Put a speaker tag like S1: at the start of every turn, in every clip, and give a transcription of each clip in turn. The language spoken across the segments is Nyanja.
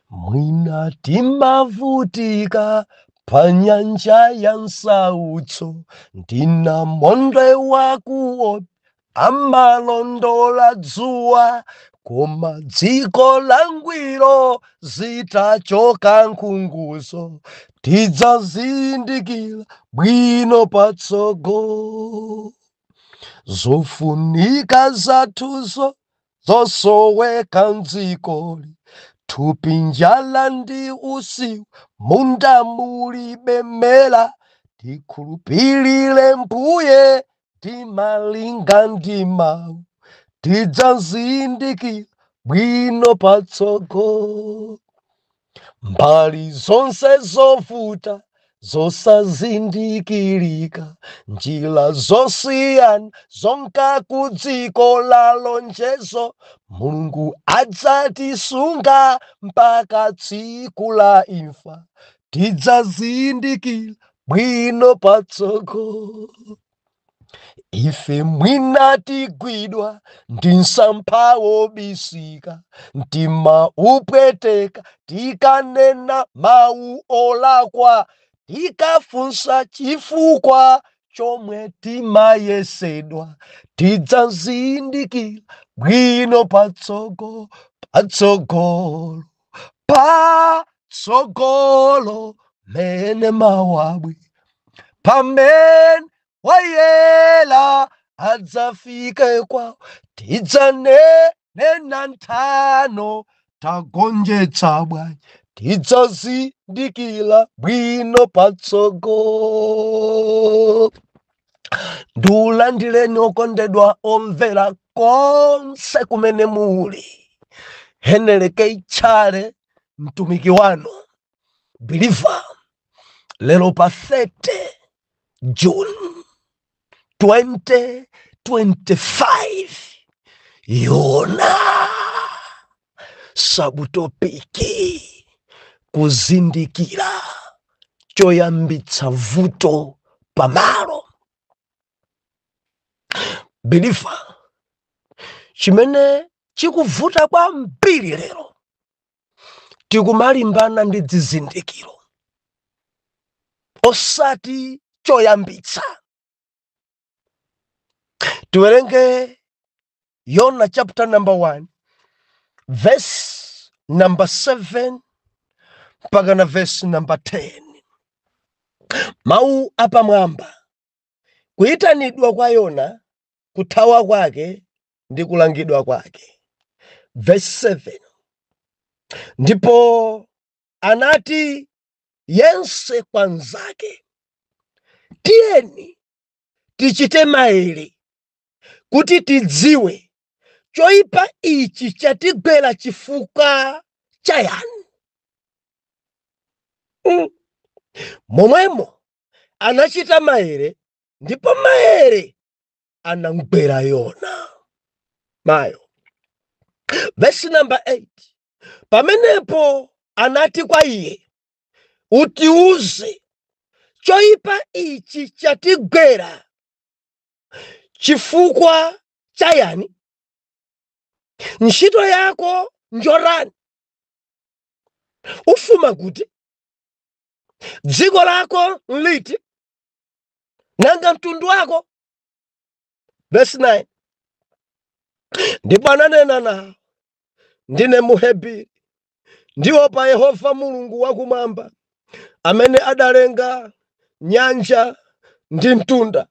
S1: Mwina timavutika pa nyanja ya nsautso, ndina mondwe wakuopa amalondola dzuwa, koma dziko langwiro zitachoka nkhunguzo, tidzazindikira bwino patsogolo. Zofunika zathuzo zosoweka mdzikoli, thupi njala ndi usiku, munda mulibe mela, tikhulupirire Mbuye timalinga ndi mawu, tidzazindikira bwino patsogolo. Mbali zonse zovuta zosazindikirika, njira zosiyana zonka ku dziko la lonjezo, Mulungu adzatisunga mpaka tsiku la imfa, tidzazindikira bwino patsogolo. Ife mwina tigwidwa ndi msampha wobisika, mtima upweteka tikanena mawu olakwa, tikafunsa chifukwa chomwe timayesedwa, tidzazindikira bwino patsogolo, patsogolo mene mawabwi, pamene wayela adzafike kwawo, tidzanena nthano tagonjetsa bwanji, tidzazindikira bwino patsogolo. Ndiulandireni okondedwa omvera konse kumene muli. Henry K. Chale, mtumiki wanu, believer, lero pa 30 June 2025, Yona sabutopiki, kuzindikira choyambitsa vuto pamalo. Believer, chimene chikuvuta kwambiri lero, tikumalimbana ndi zizindikiro osati choyambitsa. Tiwerenge Yona chapter number 1, verse number 7 mpaka na verse number 10. Mawu apamwamba. Kuyitanidwa kwa Yona, kuthawa kwake ndi kulangidwa kwake. Verse 7. Ndipo anati yense kwa nzake, tiyeni tichite maere kuti tidziwe choyipa ichi chatigwera chifukwa cha yani. Momwemo anachita maere, ndipo maere anamgwera Yona. Mayo. Verse number 8. Pamenepo anati kwa iye, utiuze choyipa ichi chatigwera chifukwa cha yani? Ntchito yako njorani? Ufuma kuti? Dziko lako nliti? Nanga mtundu wako? Verse 9. Ndipo ananena nawo, ndine Muhebiri, ndiopa Yehova Mulungu wakumwamba, amene adalenga nyanja ndi mtunda.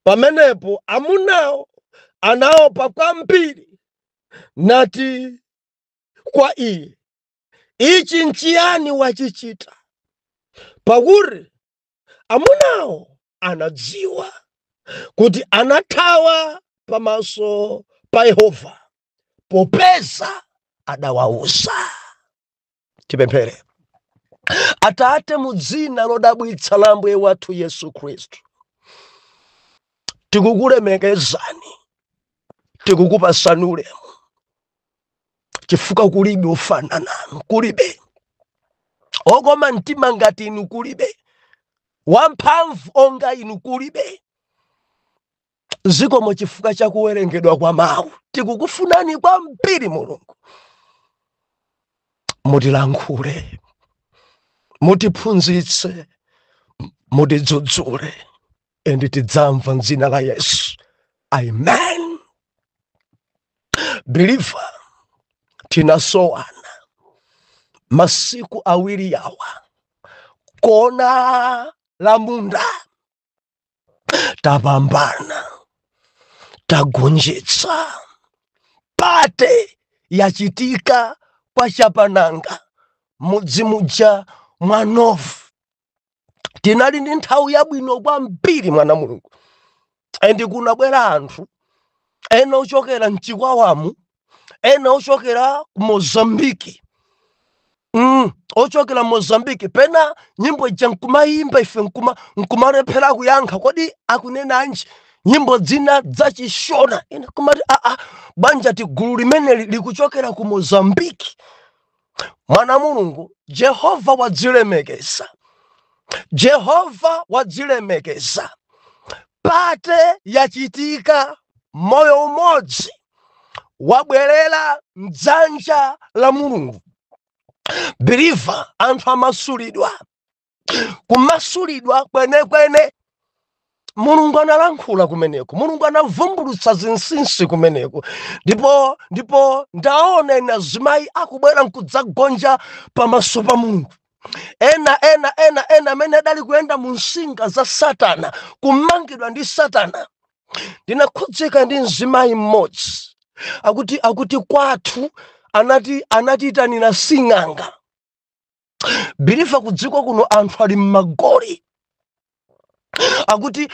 S1: Pamenepo amunawo anaopa kwambiri, nati kwa iye, ichi nchiyani wachichita? Pakuti amunawo anadziwa kuti anathawa pamaso pa Yehova, popeza adawauza. Tipemphere. Atate, mu dzina lodabwitsa la Ambuye wathu Yesu Khristu, tikukulemekezani, tikukupasani ulemu, chifukwa kulibe ofanana nanu, kulibe okoma mtima ngati inu, kulibe wamphamvu onga inu, kulibe. Zikomo chifukwa cha kuwerengedwa kwa mawu, tikukufunani kwambiri Mulungu. mutilankhule, mutiphunzitse, mutidzudzule, and tidzamva m'dzina la Yesu. Amen. Believer, tinasowana masiku awiri yawa, kona la munda tapambana, tagonjetsa, pate yachitika kwa Chapananga mudzi muja mwa Nofu. Tinali ndi nthawi yabwino kwambiri mwana Mulungu, and kunabwera anthu ena ochokera mchikwawamu, ena ochokera ku Mozambiki, ochokera Mozambiki. Pena nyimbo ija nkumayimba ife nkumalephera kuyankha kodi akunenanji nyimbo dzina zachishoona. Ine kumati banja ti gulu limene likuchokera ku Mozambiki. Mwana Mulungu, Jehova wadzilemekeza, Jehova wadzilemekeza. Pate yachitika, moyo umodzi wabwerera m'dzanja la Mulungu. Believer, anthu amasulidwa, kumasulidwa kwene Mulungu analankhula kumeneko, Mulungu anavumbulutsa zinsinsi kumeneko. Ndipo ndaona ena zimayi akubwera nkudzagonja pamaso pa Mulungu. Ena amene adali kuyenda mu nsinga za Satana, kumangidwa ndi Satana. Ndinakhudzika ndi mzimayi mmodzi akuti kwathu anatitanira sing'anga. Believer, kudziko kuno anthu ali m'magoli.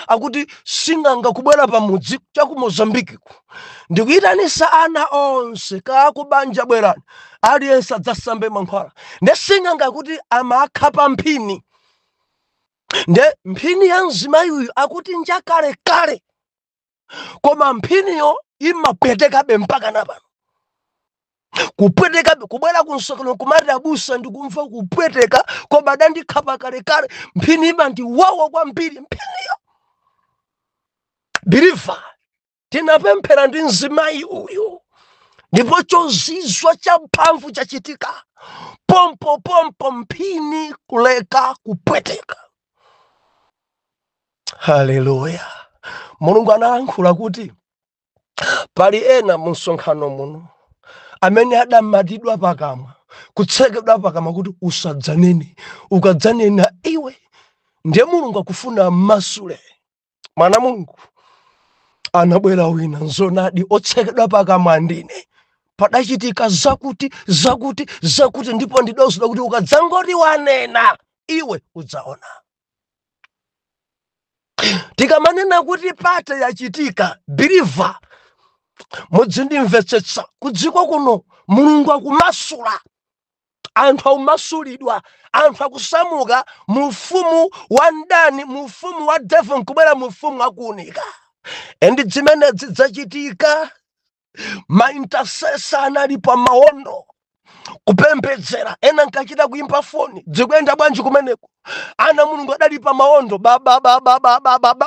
S1: Akuti sing'anga kubwera pamudzi chaku Mozambiki ndikuyitanisa ana onse kakubanja bwerani, aliyense adzasambe mankhwala. Nde sing'anga akuti amakha pa mphini. Nde mphini ya mzimayi uyu akuti njakale kale, koma mphiniyo imapwetekabe mpaka napano. Kupwetekabe, kubwera kunsokolo kumati abusa ndikumva kupweteka, koma dandikhapa kale kale mphini ima ndi wawa kwambiri mphiniyo. Believer, tinapemphera ndi mzimayi uyu, ndipo chozizwa cha mphamvu chachitika. Pompo mphini kuleka kupweteka. Haleluya. Mulungu analankhula kuti pali ena mu msonkhano muno amene adamatidwa pakamwa, kutsekedwa pakamwa kuti usadzanene. Ukadzanena iwe ndiye Mulungu akufuna masule. Mwana Mulungu, anabwera wina nzonadi otsekedwa pakamwa ndine, padachitika zakuti ndipo ndidozula kuti ukadzangoti wanena iwe udzaona. Tikamanena kuti pate yachitika, Believer, mudzindimvetsetsa, kudziko kuno Mulungu akumasula, anthu akumasulidwa, anthu akusamuka mu ufumu wa ndani, mu ufumu wa devil nkubwera mu ufumu akuunika. Endi zimene zidzachitika, ma intercessor anali pa mawondo kupembedzera. Ena nkachita kuimba foni, dzikuyenda bwanji kumeneko, ana Mulungu adali pa mawondo.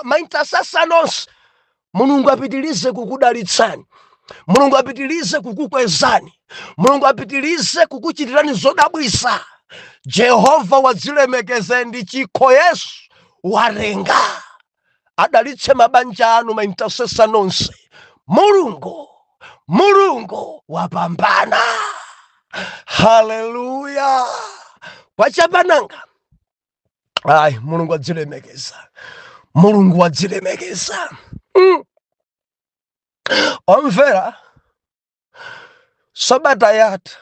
S1: Ma intercessor nonse, Mulungu apitilize kukudalitsani, Mulungu apitilize kukukwezani, Mulungu apitilize kukuchitirani zodabwisa. Jehova wadzilemekeze ndi chikho Yesu warenga. Adalitse mabanja anu, ma intercessor nonse. Mulungu wapambana. Haleluya. Kwa Chapananga, Mulungu wadzilemekeza, Mulungu wadzilemekeza. Omvera, Sabata yatha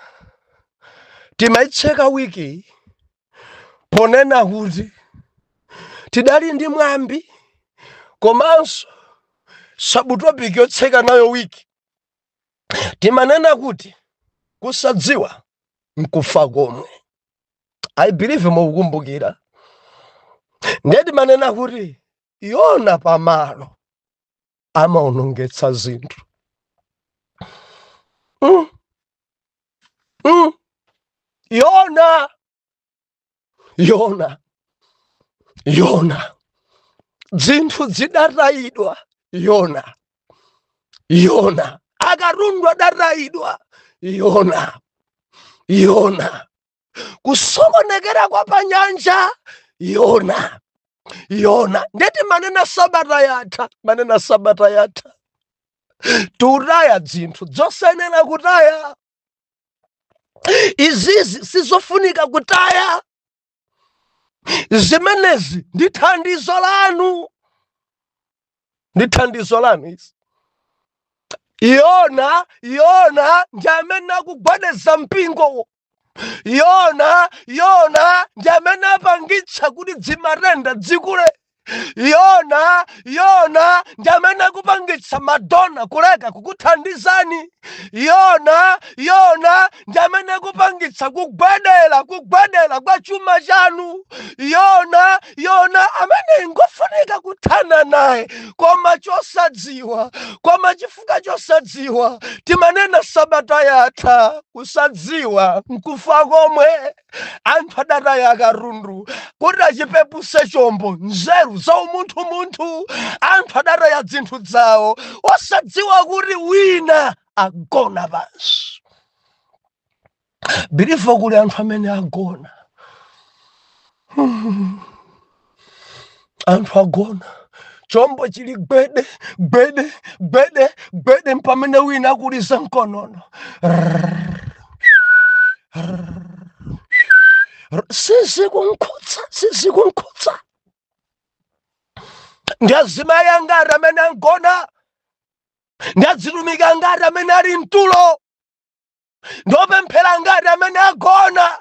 S1: timaitseka wiki ponena kuti tidali ndi mwambi, komanso sabutopiki yotseka nayo wiki timanena kuti kusadziwa nkufa komwe. I believe mukukumbukira. Ndedi manena kuti Yona pamalo amaonongetsa zinthu. Yona zinthu zidatayidwa. Yona akarundwa datayidwa. Yona kusokonekera kwa panyanja Yona. Ndeti manena sabata yatha turaya dzinthu dzosenera kutaya. Izizi sizofunika kutaya. Zimenezi ndi thandizo lanu. izi. Yona ndi amene akugwedeza mpingo. Yona ndi amene apangitsa kuti dzimatenda dzikule. Yona ndi amene akupangitsa Madonna kuleka kukuthandizani. Yona ndi amene akupangitsa kugwedera kwa chuma chanu. Yona amene ngofunika kuthana naye koma chifukwa chosadziwa timanena sabata yatha. Kusadziwa nkufa komwe. Anthu adataya karundu kuti achipepuse chombo nzeru za umunthu. Anthu adataya dzinthu zawo osadziwa kuti wina agona pansi. Biliva kuli anthu amene agona. Anthu agona chombo chili gbede mpamene wina akuliza mkonono. Sizikunkhutsa. Ndi azimayi angati amene agona. Ndi azitumiki angati amene ali mtulo. Ndopemphera angati amene agona.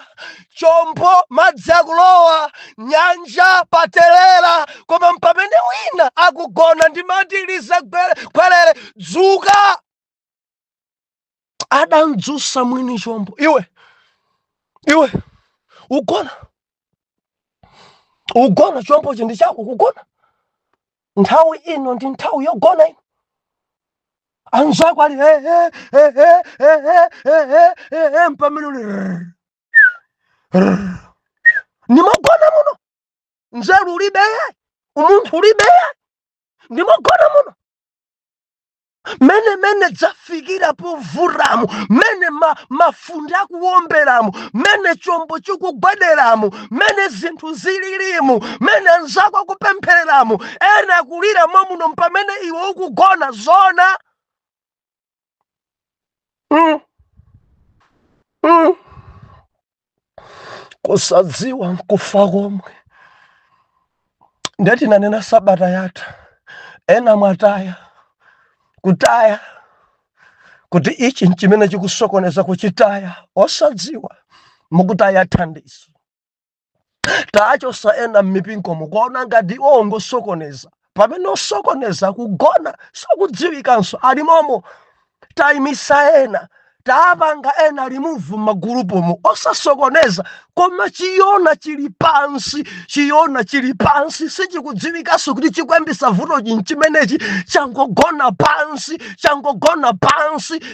S1: Chombo madzi akulowa, nyanja patelera, koma mpamene wina akugona ndi matiliza kwerere dzuka. Adamdzusa mwini chombo. Iwe ugona chombo chindi chako kugona. Nthawi ino ndi nthawi yogona ino. Anzako ali mpamene uli nimogona muno. Nzeru ulibeye, umunthu ulibeye, nimogona muno. Mene dzafikira povuramu, mene mafunde akuwomberamu, mene chombo chikugwederamu, mene zinthu zililimu, mene anzako akupemphereramu, ena akulira muno mpamene iwe ukugona zona. Kusadziwa nkufa komwe. Ndati nanena sabata yatha. Ena mwataya. Kutaya kuti ichi nchimene chikusokoneza kuchitaya osadziwa mukutaya thandizo. Tachosa ena mmipingo mukuona ngati ngosokoneza. Pamene osokoneza kugona sakudziwikanso alimomo. Tayimisa ena tapanga ena remove magulupumu osasokoneza koma chiyona chili pansi sichikudziwikanso kuti chikwembisa vuto chimenechi changogona pansi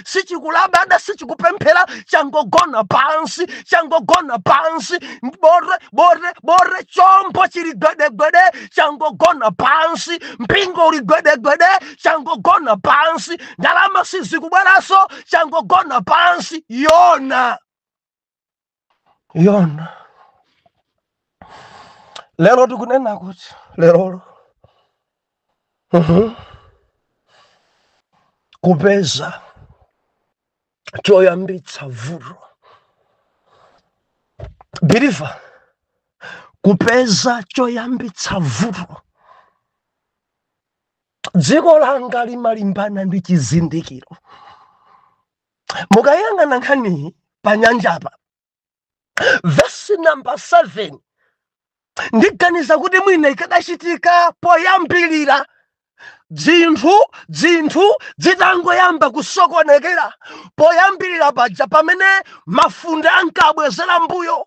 S1: sichikulabada sichikupemphera changogona pansi bore chombo chili gwedegwede changogona pansi mpingo uli gwedegwede changogona pansi ndalama sizikubweraso changogona pansi. Yona lero tikunena kuti lerolo kupeza choyambitsa vuto. Biliva kupeza choyambitsa vuto. Dziko langa limalimbana ndi chizindikiro. Mukayang'ana nkhani pa nyanjapa verse number 7 ndiganiza kuti mwina ikadachitika poyambilira dzinthu zitangoyamba kusokonekera poyambilira paja pamene mafunde ankabwezera mbuyo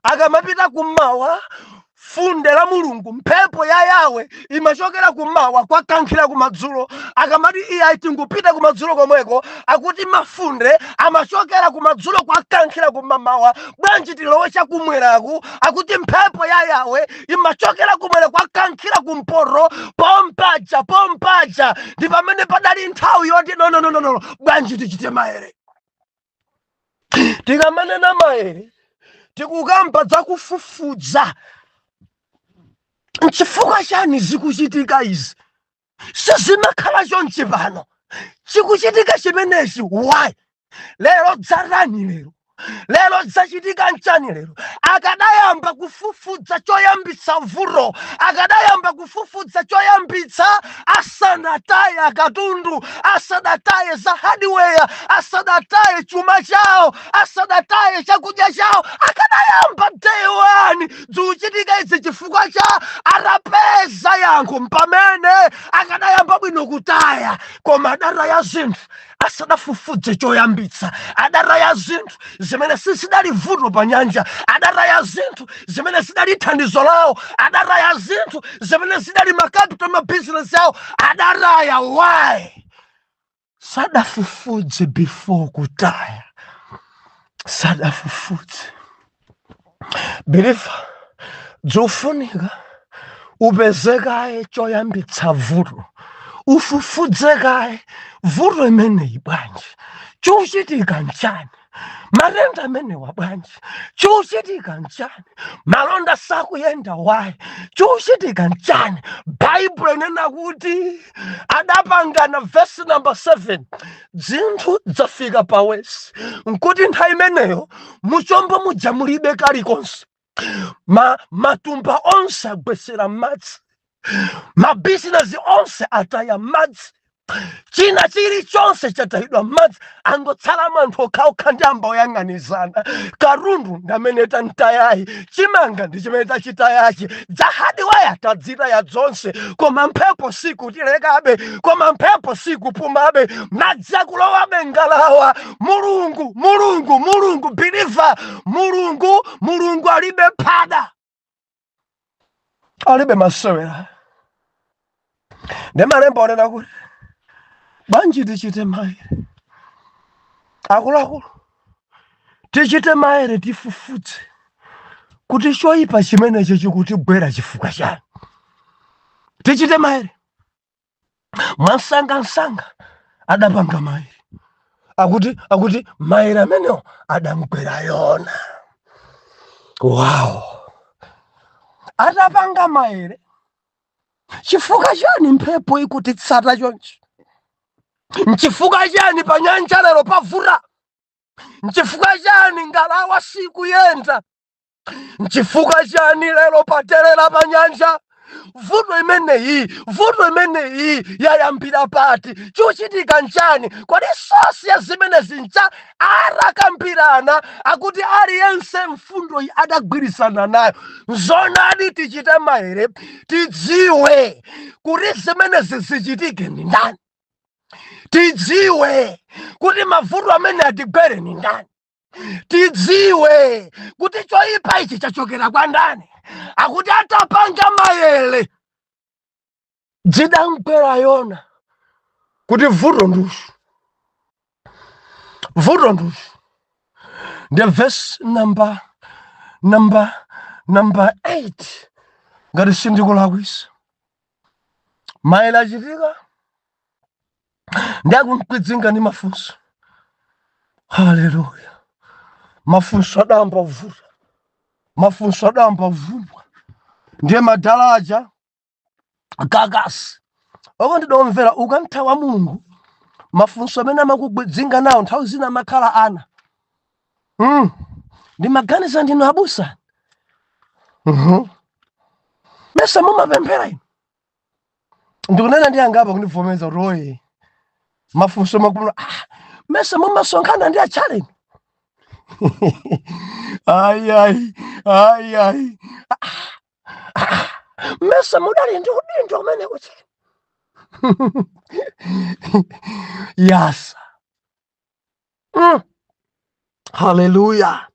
S1: akamapita kumawa. Funde la Mulungu mphepo ya Yawe imachokera kumawa kwakankhira kumadzulo. Akamati iya itingupita kumadzulo komweko akuti mafunde amachokera kumadzulo kwakankhira kumamawa. Bwanji tilowe chakumweraku akuti mphepo ya Yawe imachokera kumwera kwakankhira kumporo pompaja ndi pamene padali nthawi yoti no bwanji tichite maere. Tikamanena maere tikukamba za kufufuza. Nchifukwa chani zikuchitika izi? Sizimakhala chonchi pano. Chikuchitika chimenechi why? Lero dzarani lero dzachitika nchani lero? Akadayamba kufufuza choyambitsa vuto, akadayamba kufufuza choyambitsa asanataye akatundu, asanataye za hardware, asanataye chuma chao, asanataye chakudya chao, akadayamba day one dzuchitika izi chifukwa cha arapeza yankho mpamene akadayamba bwino kutaya. Koma adara ya zinthu asadafufuze choyambitsa, adara ya zinthu zimene sisidali vuto pa nyanja, adara ya zinthu zimene sidali thandizo lawo, adara ya zinthu zimene sidali makapital mabizinesi yawo, adara ya why sadafufuze before kutaya, sadafufuze. Believer, dzofunika upezekaye choyambitsa vuto, ufufudzekaye vuto imeneyi bwanji, chuchitika nchani? Marenda amene wa bwanji, chuchitika nchani? Malonda sakuyenda wayi, chuchitika nchani? Bible inena kuti adapangana verse number 7, zinthu zafika pawesi nkuti nthawi imeneyo muchombo muja mulibe kalikonse, matumba onse agwesera madzi, mabizinesi onse ataya madzi, china chilichonse chatayidwa madzi, angotsala anthu okhaokha ndi amboyang'anizana. Karundu ndamene tantayayi, chimanga ndi chimene tachitayachi, dzahadiwaya tadzitaya zonse, koma mphepo sikutilekabe, koma mphepo sikupumabe, madzi akulowabe ngalawa. Mulungu believer, Mulungu alibe phada, alibe masewera. Ndemalemba onena kuti banji tichite maere, akuluakulu tichite maere, tifufuze kuti choyipa chimenecho chikutibwera chifukwa chani. Tichite maere. Mwansanga adapanga maere, akuti maere amenewo adamgwera Yona. Wow, adapanga maere chifukwa chani? Mphepo ikutitsata chonchi. Nchifukwa chani pa nyanja lero pavura? Nchifukwa chani ngalawa sikuyenda? Nchifukwa chani lero paterera pa nyanja? Vuto imeneyi yayambira pati? Chuchitika nchani? Kodi sosi ya zimenezi ncha arakambirana akuti aliyense mfundo adagwirisana nayo? Nzonadi tichite maere, tidziwe kuti zimenezi zichitike ndi ndani, tidziwe kuti mavuto amene atigwere ni ndani, tidziwe kuti choyipa ichi chachokera kwa ndani. Akuti atapanga maere dzidamgwera Yona kuti vuto ndushu. The verse number 8 ngati sindikulakwisa, maere achitika ndiakumkwidzinga ndi mafunso. Haleluya. Mafunso adamba vuta, mafunso adamba vumba, ndiye madalaja gagasi. Oko ndidomvera ukanthawa Mulungu, mafunso amene amakugwidzinga nawo nthawi zina makhala ana. Ndimaganiza ndinu abusa. Mesa mumapemphera inu. Ndikunena ndi angapa kundivomeza roye. Mafunso makulu, mesa mumasonkhana ndi achaleni. Ai. Mesa mudali ndi udindo umene kuti. Yes. Hallelujah.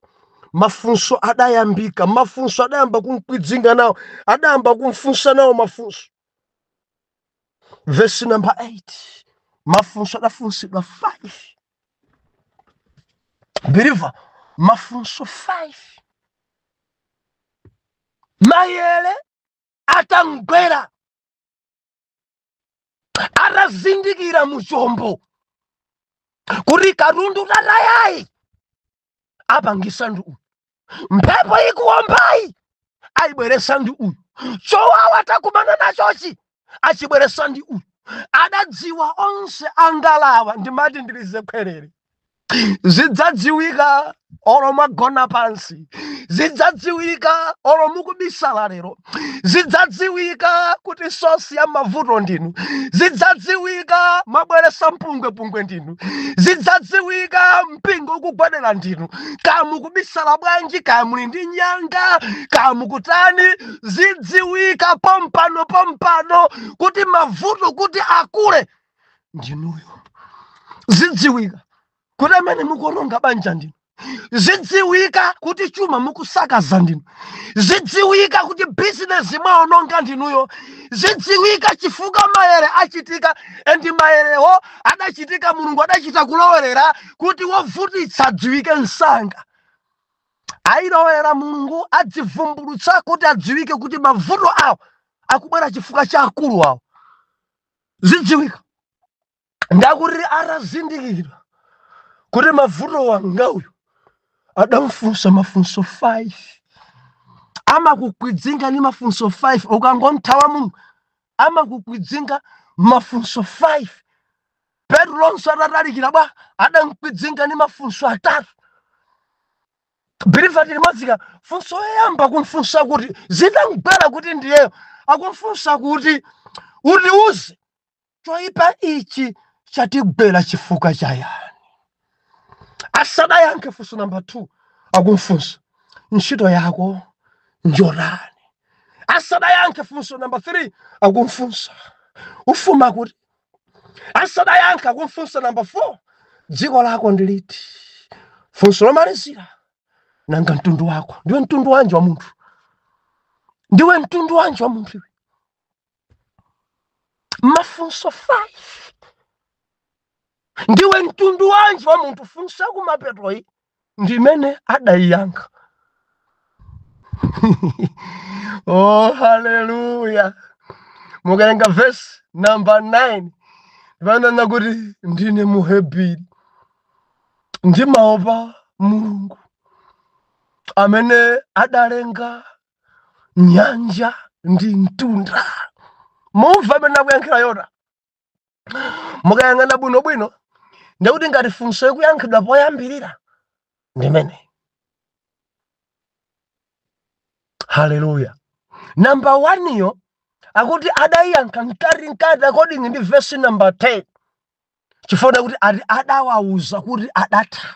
S1: Mafunso adayambika, mafunso adayamba kumkwidzinga nawo, adayamba kumfunsa nawo mafunso. Verse number 8. Mafunso adafunsidwa 5. Believer, mafunso 5. Maere atangwera, arazindikira muchombo kuti Karundu tatayayi apangisa ndu mphepo ikuombayi ayibweresa ndi uyu, chowawa takumana nachochi achibweresa ndi uyu. Adadziwa onse angalawa, ndimati ndilize khwerere, zidzadziwika olo magona pansi, zidzadziwika olo mukubisala lero, zidzadziwika kuti sosi ya mavuto ndinu, zidzadziwika mabweresa mpungwepungwe ndinu, zidzadziwika mpingo ukugwadera ndinu, kamukubisala bwanji, kamuli ndi nyanga, kamukutani, zidziwika pompano kuti mavuto kuti akule ndinuyo, zidziwika kuti amene mukuononga banja ndinu, zidziwika kuti chuma mukusakaza ndinu, zidziwika kuti bizinesi mwaononga ndinuyo, zidziwika chifukwa maere achitika, endi maerewo adachitika Mulungu adachita kulowerera kuti wovutitsa adziwike msanga. Ayilowerera Mulungu adzivumbulutsa kuti adziwike kuti mavuto awo akubwera chifukwa cha akulu awo, zidziwika. Ndakuti arazindikira kuti mavuto wanga uyu adamfunsa mafunso 5, amakukwidzinga ni mafunso 5, ukangonthawa Mulungu amakukwidzinga mafunso 5. Petro lonso atatalikira bwa adamkwidzinga ni mafunso 3. Biliva tilimazika funso yamba kumfunsa kuti zidamgwera kuti ndiyeyo, akumfunsa kuti utiuze choyipa ichi chatigwera chifukwa cha yani. Asadayankhe funso number 2, akumfunsa ntchito yako njorani. Asadayankhe funso number 3, akumfunsa ufuma kuti. Asadayankhe akumfunsa number 4, dziko lako ndiliti. Funso lomalizira nanga mtundu wako, ndiwe mtundu wanji wa munthu, ndiwe mtundu wanji wa munthu. Mafunso 5, ndiwe mtundu wanji wa munthu. Funsa kumapetroyi ndimene adayiyankha. Oh, haleluya. Mukalenga verse number 9 vanana kuti ndine muhebiri, ndimaopa Mulungu amene adalenga nyanja ndi mtunda. Mumva amene akuyankhira Yona. Mukayang'ana bwinobwino ndikuti ngati funso ikuyankhidwa poyambirira ndimene. Haleluya. Number 1 yo akuti adayankha nkati according ndi verse number 10, chifukwa kuti adawauza kuti adathawa.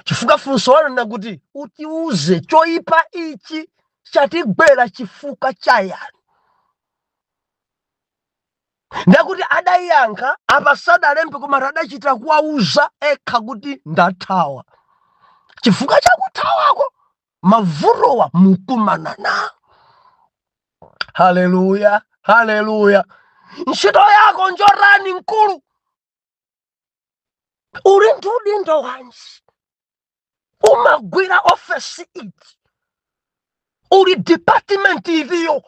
S1: Chifukwa funso wanu kuti utiuze choyipa ichi chatigwera chifukwa cha yani. Ndakuti adayankha apa sadalembe koma adachita kuwauza ekha kuti ndathawa. Chifukwa cha kuthawako mavutowa mukumana nawo. Haleluya, haleluya. Ntchito yako njorani nkulu, uli ndi udindo wanji, umagwira ofesi iti, uli department iliyo,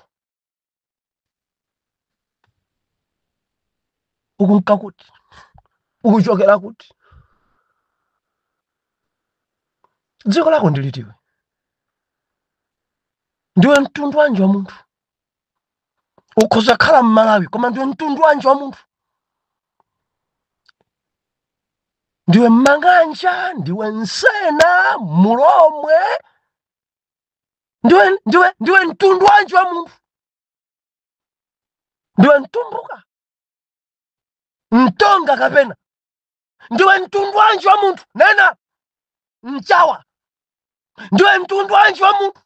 S1: ukunka kuti, ukuchokera kuti. Dziko lako ndilitiwe, ndiwe mtundu wanji wa munthu. Ukhoza khala m'Malawi koma ndiwe mtundu wanji wa munthu. Ndiwe Manganja, ndiwe Nsena, Mulomwe, ndiwe mtundu wanji wa munthu. Ndiwe Mtumbuka, Mtonga kapena, ndiwe mtundu wanji wa munthu. Nena Mchawa, ndiwe mtundu wanji wa munthu.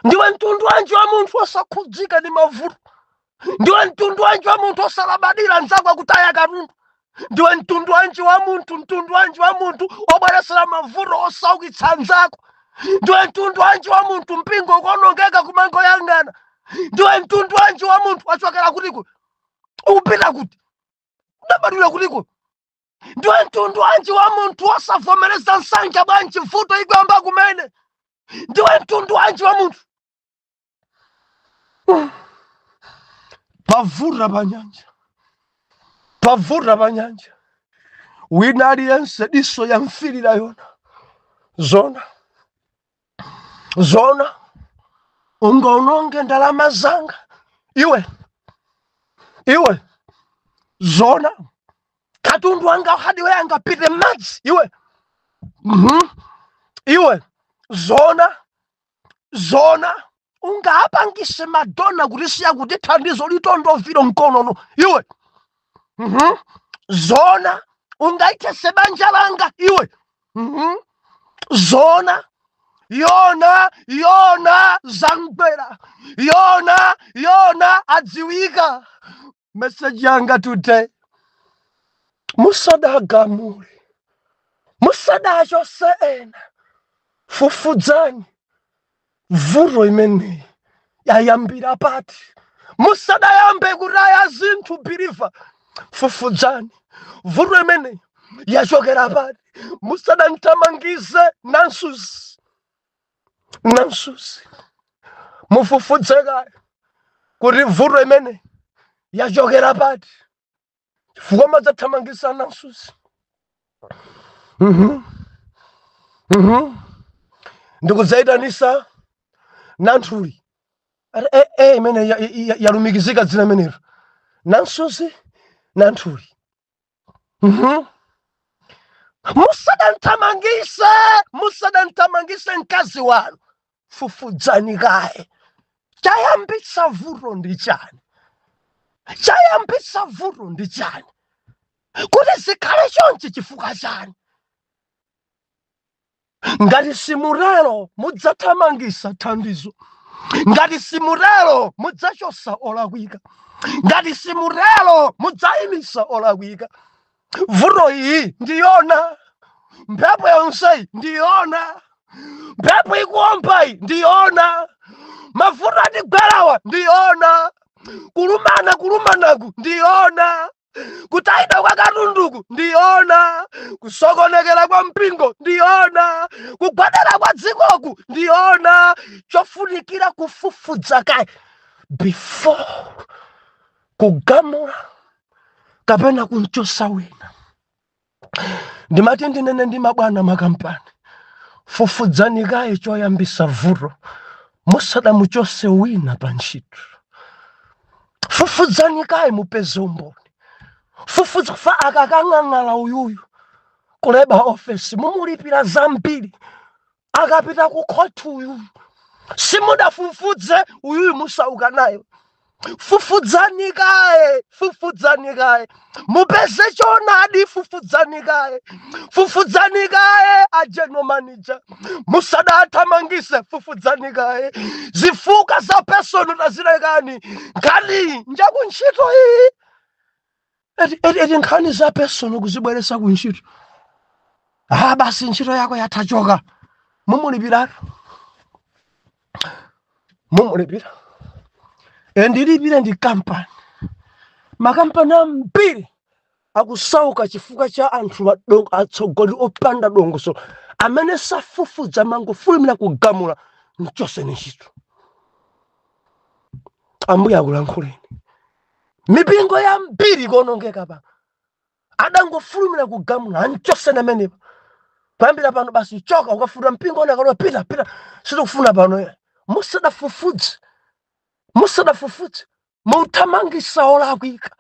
S1: Ndiwe mtundu wanji wa munthu osakhudzika ndi mavuto. Ndiwe mtundu wanji wa munthu osalabadira nzako akutaya katundu. Ndiwe mtundu wanji wa munthu obweresera mavuto osaukitsa nzako. Ndiwe mtundu wanji wa munthu mpingo ukonongeka kumangoyang'ana. Ndiwe mtundu wanji wa munthu wachokera kutiko, upita kuti, udabadwira kutiko. Ndiwe mtundu wanji wa munthu osavomereza nsanja bwanji mvuto igwamba kumene. Ndiwe mtundu wanji wa munthu. Pavura panyanja, wina aliyense diso yamfirira Yona. Zona zona ungaononge ndalama zanga iwe zona katundu wanga hadi we angapite madzi iwe zona ungapangise madonna kuti siya kuti thandizo litondoviro mkonono iwe zona ungaite sebanja langa iwe zona yona zangwera yona adziwika. Message yanga today, musadagamule musadachosena fufudzani vuro imene yayambira pati musadayambe kuraya zinthu biriva fufudzani vuro imene yachokera pati musadantamangize nansusi mufufudzeka kuti vuro imene yachokera pati chifukwa madzathamangisa nansusi ndikudzaitanisa nanthuli imene yalumikizika dzina menero nansusi nanthuli musadantamangise mkazi wanu fufudzani kaye chayambitsa vuro ndi chani kuti zikhale chonchi chifukwa chani ngati simurelo mudzathamangisa thandizo ngati simurelo mudzachosa olakwika ngati simurelo mudzayimisa olakwika vuro iyi ndiyona mphepo yonseyi ndiyona mphepo ikuombayi ndiyona mavuto atigwerawa ndiyona kulumanaku ndiyona kutayida kwa katunduku ndiyona kusokonekera kwa mpingo ndiyona kugwadera kwa dzikoku ndiyona chofunikira kufufudza kaye before kugamula kapena kunchosa wina. Ndimati ndinene ndi mabwana makampani fufudzani kaye choyambisa vuro musadamuchose wina pa ntchito. Fufudzani kaye mupeze umboni. Fufudza fa akakang'ang'ala uyuyu kuleba ofesi mumulipira zambiri akapita ku court uyuyu simudafufudze uyuyu musauka nayo. Fufudzani kaye mupeze chonadi. Fufudzani kaye a general manager musadathamangise. Fufudzani kaye zifuka za personal tazilekani nkani njakuntchito iyi eti nkhani za personal kuzibweresa kuntchito basi ntchito yako yatachoka mumulipira ndilipire ndi kampani makampani ambiri akusauka chifukwa cha anthu atsogoli opanda dongoso amene safufudza mangofulumira kugamula mchose ntchito. Ambuye akulankhuleni. Mipingo ya mbiri konongeka pa adangofulumira kugamula anchose namenepa kuyambira pano basi choka ukafuna mpingo onekalowa pita sitikufuna pano musadafufudze muthamangisa olakwika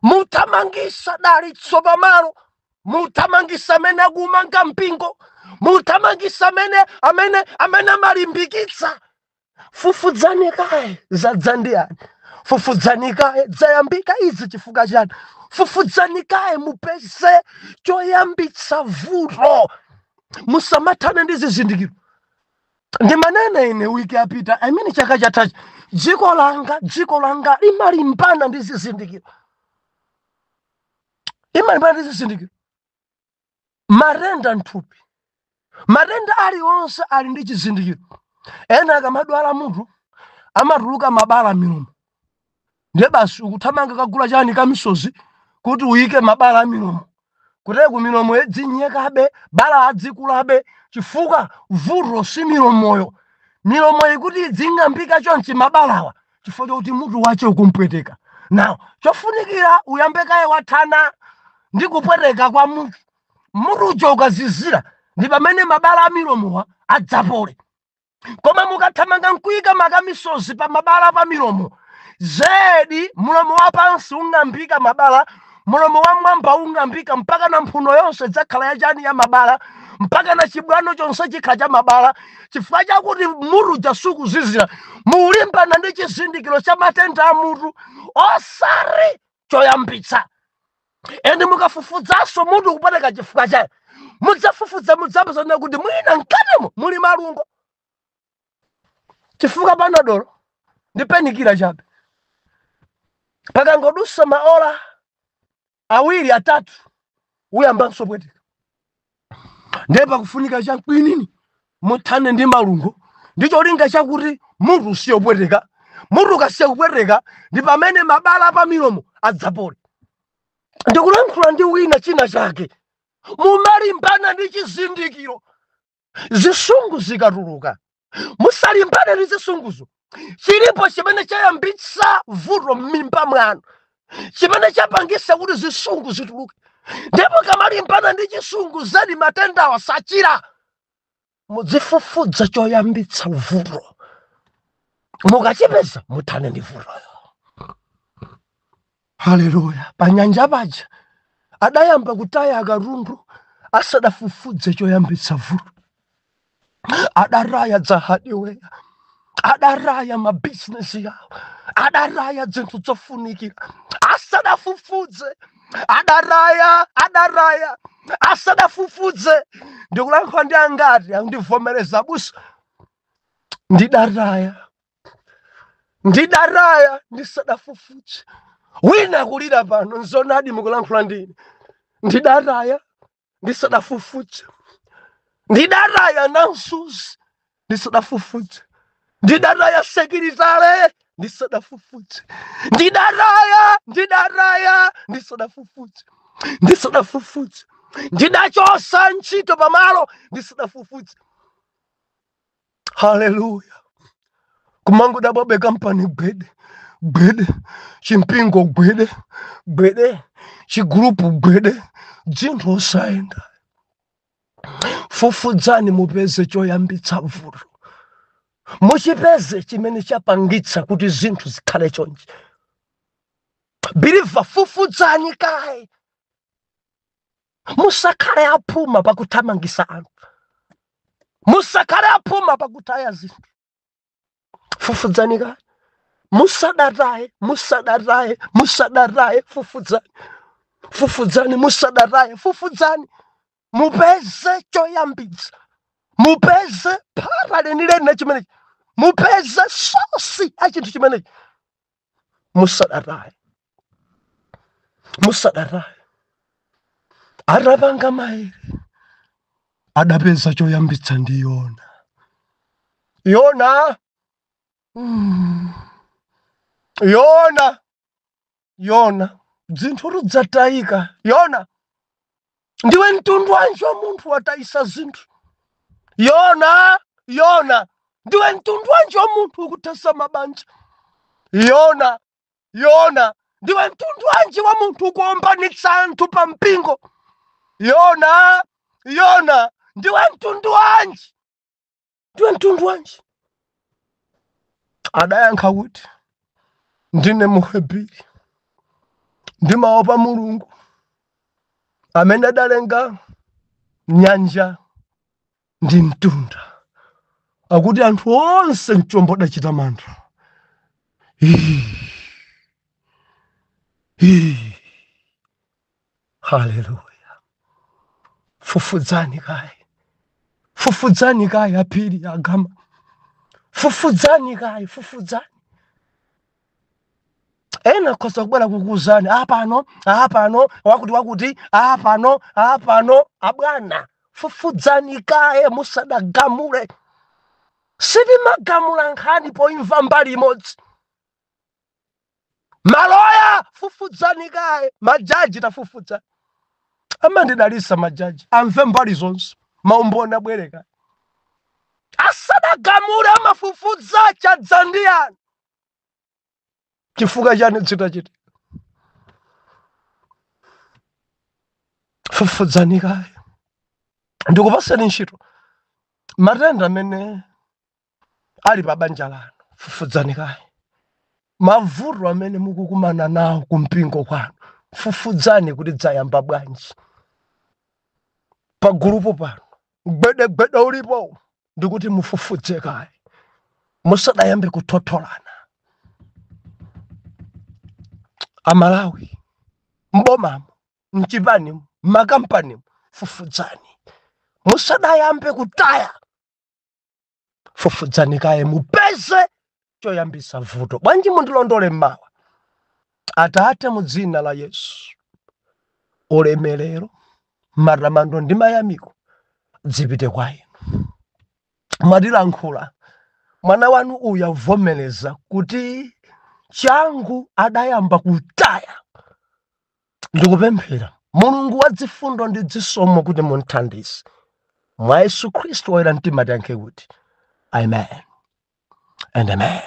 S1: muthamangisa dalitso pamalo muthamangisa amene akumanga mpingo muthamangisa amene amalimbikitsa. Fufudzani kaye zadzandiyani. Fufudzani kaye zayambika izi chifukwa chani. Fufudzani kaye mupeze choyambitsa vuro musamathane ndi zizindikiro. Ndi manene ine wiki yapita chaka chatha dziko langa limalimbana ndi zizindikiro. Marenda nthupi marenda aliwonse ali ndi chizindikiro. Ena akamadwala munthu amatuluka mabala milomo ndiye basi ukuthamanga kagula chani kamisozi kuti uyike mabala milomo kuti ku milomo edzinyekabe bala adzikulabe chifukwa vuro si milomoyo. Milomo ikuti idzing'ambika chonchi mabalawa chifukwa kuti mutu wache ukumpweteka. Now chofunikira uyambe kaye wathana ndi kupweteka kwa mutu ujo ukazizira ndi pamene mabala a milomowa adzapole. koma mukathamanga nkuyika makamisozi pa mabala pa milomo, zedi mulomo wapansi ung'ambika mabala, mulomo wa mwamba ung'ambika mpaka na mphuno yonse dzakhala yachani ya mabala, mpaka na chibwano chonse chikhala cha mabala, chifukwa chakuti mutu jasukuzizira mulimbana ndi chizindikiro cha matenda a mutu osari choyambitsa. Ende mukafufudzanso mutu kupateka chifukwa chaye, mudzafufudza mudzapezana kuti mwina mkatimo muli malungo, chifukwa panadolo ndi penikira chabe. Pakangodusa maola awiri atatu uyambanso pweteka. Ndiye pakufunika chakwinini muthane ndi malungo, ndicho linga chakuti mutu usiye kupweteka. Mutu ukasiya kupweteka ndi pamene mabala pa milomo adzapole. Ndikulankhula ndi wina china chake, mumalimbana ndi chizindikiro, zisungu zikatuluka musalimbane ndi zisunguzo. Chilipo chimene chayambitsa vuto m'mimba mwanu, chimene chapangisa kuti zisungu zituluke. Ndipo kamalimbana ndi chisungu zedi matendawa sachira, mudzifufudza choyambitsa vuto, mukachipeza muthane ndi vutoyo. Haleluya. Panyanja paja adayamba kutaya katundu asadafufudze choyambitsa vuto. Adaraya za hardware, adaraya mabizinesi yawo, adaraya zinthu zofunikira asadafufudze, adaraya asadafufudze. Ndikulankhula ndi angati andivomereza busa, ndidaraya ndisadafufudze. Wina kulira pano nzonadi mukulankhula ndine, ndidaraya ndisadafufudze, ndidaraya nansuzi ndisadafufudze, ndidaraya sekiritale ndisadafufudze, ndidaraya ndisadafufudze, ndidachosa ntchito pamalo ndisadafufudze. Haleluya. Kumangu dabobe kampani gwede, chimpingo gwede, chigrupu gwede, dzinthu osayenda. Fufudzani mupeze choyambitsa vuto, muchipeze chimene chapangitsa kuti zinthu zikhale chonchi. Biliva, fufudzani kaye, musakhale aphuma pakuthamangisa anthu, musakhale aphuma pakutaya zinthu. Fufudzani kaye, musadataye, fufudzani, musadataye, fufudzani. Mupeze choyambitsa, mupeze phara lenilene chimenechi, mupeze sosi a chinthu chimenechi. Musadataye. Adapanga maere, adapeza choyambitsa ndi Yona, zinthu rudzatayika. Yona, ndiwe mtundu wanji wa munthu watayisa zinthu. Yona, ndiwe mtundu wanji wa munthu ukutesa mabanja. Yona, ndiwe mtundu wanji wa munthu ukuombanitsa anthu pa mpingo. Yona, ndiwe mtundu wanji. Adayankha kuti, ndine Muhebiri, ndimaopa Mulungu amene adalenga nyanja ndi mtunda, akuti anthu onse mchombo adachita mantha. Haleluya. Fufudzani kaye apiri agama, fufudzani kaye. Ena kosa kubwera kukuzani apano wakuti apano abwana. Fufudzani kaye, musadagamule. Sitimagamula nkhani poimva mbali imodzi. Maloya, fufudzani kaye. Majaji tafufudza. Amandidalisa majaji, amve mbali zonse, maumboni abwereka. Asadagamule amafufudza chadzandiyani. Chifukwa chani chitachita. Fufudzani kaye. Ndikupaseni ntchito. Matenda amene ali pa banja lanu, fufudzani kaye. Mavuto amene mukukumana nawo kumpingo kwanu, fufudzani kuti dzayamba bwanji. Pagulupo pano gwedegwede ulipo ndikuti mufufudze kaye, musadayambe kuthotholana. Amalawi, mbomamo, mchipani, makampani, fufudzani. Musadayambe kutaya, fufudzani kaye mupeze choyambisa vuto. Bwanji mundilondole mmawa. Atate mu dzina la Yesu, ulemerero, matamando ndi mayamiko dzipite kwa inu. Mwatilankhula, mwana wanu uyu avomereza kuti changu adayamba kutaya. Ndikupemphera Mulungu wa zifundo ndi zisomo kuti munthandize. Mwa Yesu Khristu woyera mtima tiyankhe kuti amen and amen.